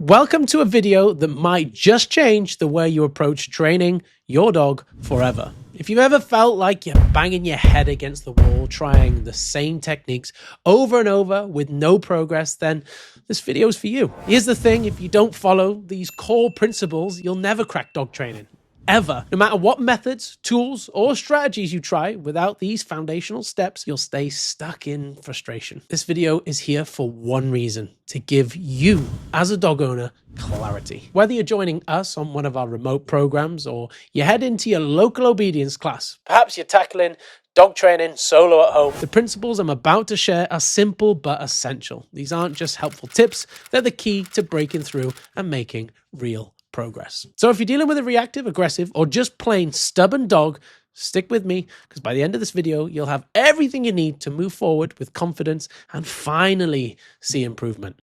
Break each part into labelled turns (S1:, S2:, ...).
S1: Welcome to a video that might just change the way you approach training your dog forever. If you've ever felt like you're banging your head against the wall, trying the same techniques over and over with no progress, then this video is for you. Here's the thing, if you don't follow these core principles, you'll never crack dog training. Ever. No matter what methods, tools, or strategies you try, without these foundational steps, you'll stay stuck in frustration. This video is here for one reason: to give you, as a dog owner, clarity. Whether you're joining us on one of our remote programs or you head into your local obedience class, perhaps you're tackling dog training solo at home, the principles I'm about to share are simple but essential. These aren't just helpful tips, they're the key to breaking through and making real progress. So if you're dealing with a reactive, aggressive, or just plain stubborn dog, stick with me, because by the end of this video, you'll have everything you need to move forward with confidence and finally see improvement.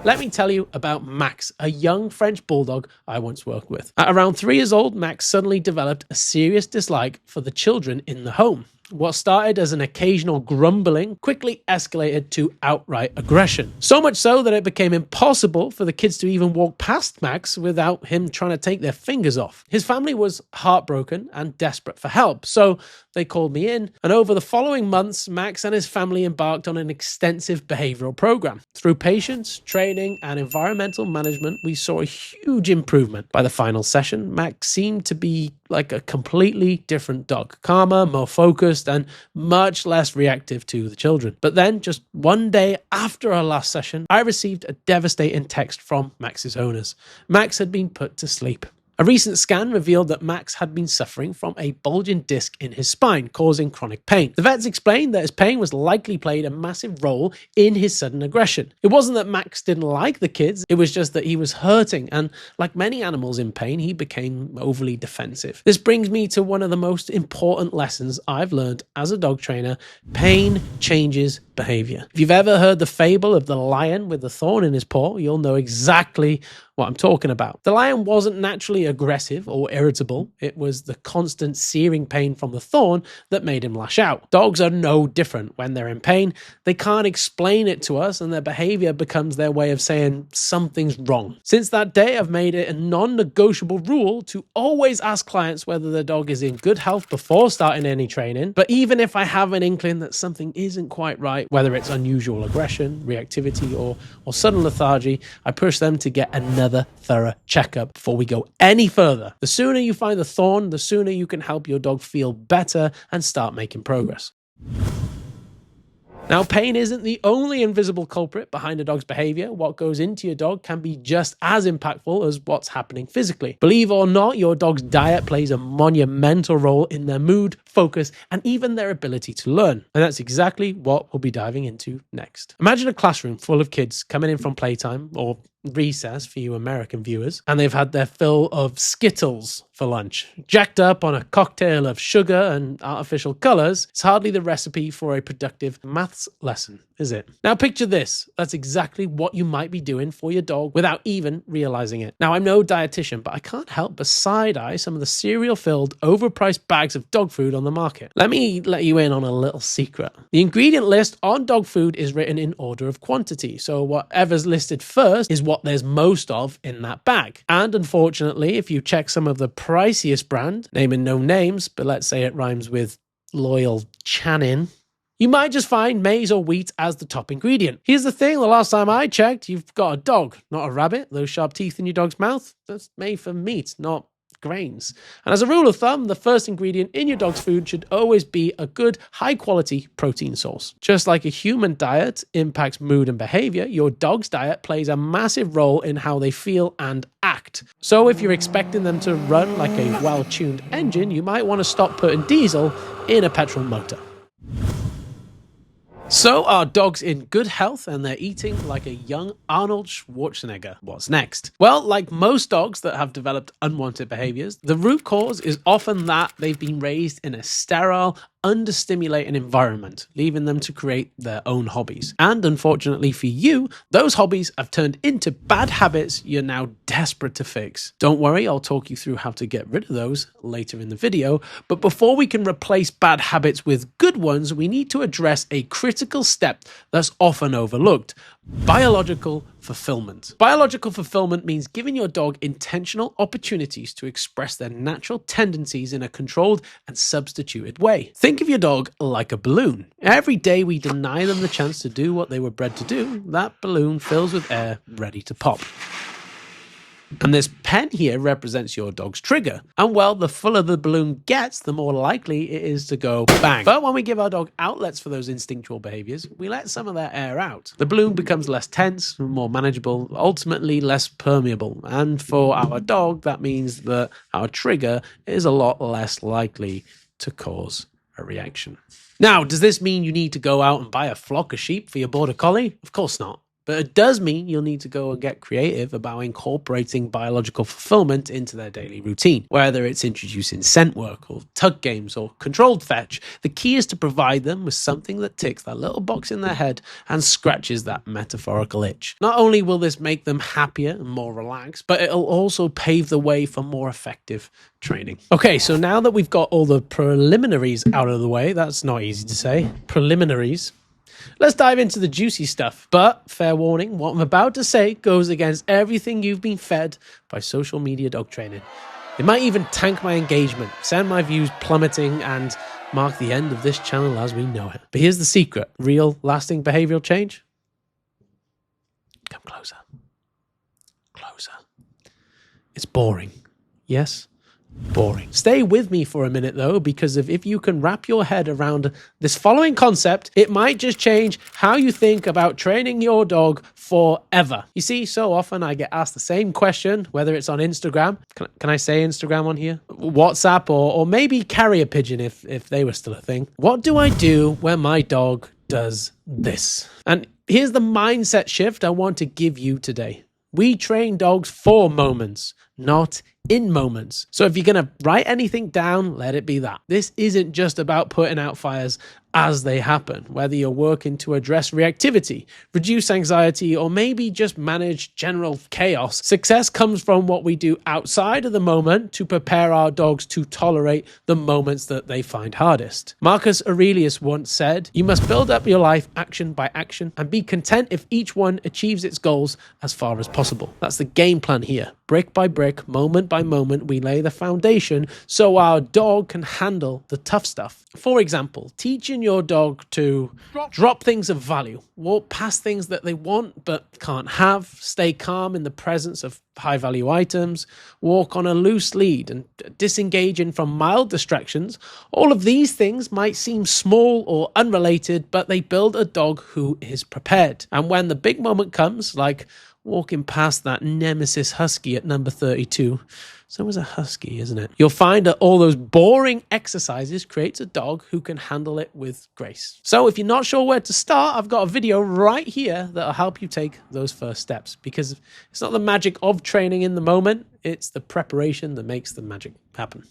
S1: Let me tell you about Max, a young French bulldog I once worked with. At around 3 years old, Max suddenly developed a serious dislike for the children in the home. What started as an occasional grumbling quickly escalated to outright aggression. So much so that it became impossible for the kids to even walk past Max without him trying to take their fingers off. His family was heartbroken and desperate for help, so they called me in, and over the following months, Max and his family embarked on an extensive behavioral program. Through patience, training, and environmental management, we saw a huge improvement. By the final session, Max seemed to be like a completely different dog, calmer, more focused, and much less reactive to the children. But then, just one day after our last session, I received a devastating text from Max's owners. Max had been put to sleep. A recent scan revealed that Max had been suffering from a bulging disc in his spine, causing chronic pain. The vets explained that his pain was likely played a massive role in his sudden aggression. It wasn't that Max didn't like the kids, it was just that he was hurting, and like many animals in pain, he became overly defensive. This brings me to one of the most important lessons I've learned as a dog trainer: pain changes behavior. If you've ever heard the fable of the lion with the thorn in his paw, you'll know exactly what I'm talking about. The lion wasn't naturally aggressive or irritable. It was the constant searing pain from the thorn that made him lash out. Dogs are no different. When they're in pain, they can't explain it to us, and their behavior becomes their way of saying something's wrong. Since that day, I've made it a non-negotiable rule to always ask clients whether their dog is in good health before starting any training. But even if I have an inkling that something isn't quite right, whether it's unusual aggression, reactivity, or sudden lethargy, I push them to get another thorough checkup before we go any further. The sooner you find the thorn, the sooner you can help your dog feel better and start making progress. Now, pain isn't the only invisible culprit behind a dog's behavior. What goes into your dog can be just as impactful as what's happening physically. Believe it or not, your dog's diet plays a monumental role in their mood, focus, and even their ability to learn. And that's exactly what we'll be diving into next. Imagine a classroom full of kids coming in from playtime, or recess for you American viewers, and they've had their fill of Skittles for lunch. Jacked up on a cocktail of sugar and artificial colors, it's hardly the recipe for a productive maths lesson, is it? Now picture this. That's exactly what you might be doing for your dog without even realizing it. Now, I'm no dietitian, but I can't help but side-eye some of the cereal-filled, overpriced bags of dog food on the market. Let me let you in on a little secret. The ingredient list on dog food is written in order of quantity, so whatever's listed first is what there's most of in that bag. And unfortunately, if you check some of the priciest brand, naming no names, but let's say it rhymes with Loyal Channin, you might just find maize or wheat as the top ingredient. Here's the thing, the last time I checked, you've got a dog, not a rabbit. Those sharp teeth in your dog's mouth, that's made for meat, not grains. And as a rule of thumb, the first ingredient in your dog's food should always be a good, high-quality protein source. Just like a human diet impacts mood and behavior, your dog's diet plays a massive role in how they feel and act. So if you're expecting them to run like a well-tuned engine, you might want to stop putting diesel in a petrol motor. So our dog's in good health and they're eating like a young Arnold Schwarzenegger. What's next? Well, like most dogs that have developed unwanted behaviors, the root cause is often that they've been raised in a sterile, understimulating environment, leaving them to create their own hobbies. And unfortunately for you, those hobbies have turned into bad habits you're now desperate to fix. Don't worry, I'll talk you through how to get rid of those later in the video. But before we can replace bad habits with good ones, we need to address a critical step that's often overlooked: Biological fulfillment. Biological fulfillment means giving your dog intentional opportunities to express their natural tendencies in a controlled and substituted way. Think of your dog like a balloon. Every day we deny them the chance to do what they were bred to do, that balloon fills with air ready to pop. And this pen here represents your dog's trigger. And well, the fuller the balloon gets, the more likely it is to go bang. But when we give our dog outlets for those instinctual behaviors, we let some of that air out. The balloon becomes less tense, more manageable, ultimately less permeable. And for our dog, that means that our trigger is a lot less likely to cause a reaction. Now, does this mean you need to go out and buy a flock of sheep for your border collie? Of course not. But it does mean you'll need to go and get creative about incorporating biological fulfillment into their daily routine. Whether it's introducing scent work or tug games or controlled fetch, the key is to provide them with something that ticks that little box in their head and scratches that metaphorical itch. Not only will this make them happier and more relaxed, but it'll also pave the way for more effective training. Okay, so now that we've got all the preliminaries out of the way, that's not easy to say, preliminaries, let's dive into the juicy stuff. But fair warning, what I'm about to say goes against everything you've been fed by social media dog training. It might even tank my engagement, send my views plummeting, and mark the end of this channel as we know it. But here's the secret. Real, lasting behavioral change? Come closer. Closer. It's boring. Yes? Boring. Stay with me for a minute though, because if you can wrap your head around this following concept, it might just change how you think about training your dog forever. You see, so often I get asked the same question, whether it's on Instagram, can I say Instagram on here? WhatsApp, or maybe carrier pigeon if they were still a thing. What do I do when my dog does this? And here's the mindset shift I want to give you today. We train dogs for moments, not in moments. So if you're going to write anything down, let it be that. This isn't just about putting out fires as they happen, whether you're working to address reactivity, reduce anxiety, or maybe just manage general chaos. Success comes from what we do outside of the moment to prepare our dogs to tolerate the moments that they find hardest. Marcus Aurelius once said, "You must build up your life action by action and be content if each one achieves its goals as far as possible." That's the game plan here. Brick by brick, moment by moment, we lay the foundation so our dog can handle the tough stuff. For example, teaching your dog to drop things of value, walk past things that they want but can't have, stay calm in the presence of high value items, walk on a loose lead, and disengaging from mild distractions. All of these things might seem small or unrelated, but they build a dog who is prepared. And when the big moment comes, like walking past that nemesis husky at number 32. So was a husky, isn't it? You'll find that all those boring exercises creates a dog who can handle it with grace. So if you're not sure where to start, I've got a video right here that'll help you take those first steps, because it's not the magic of training in the moment, it's the preparation that makes the magic happen.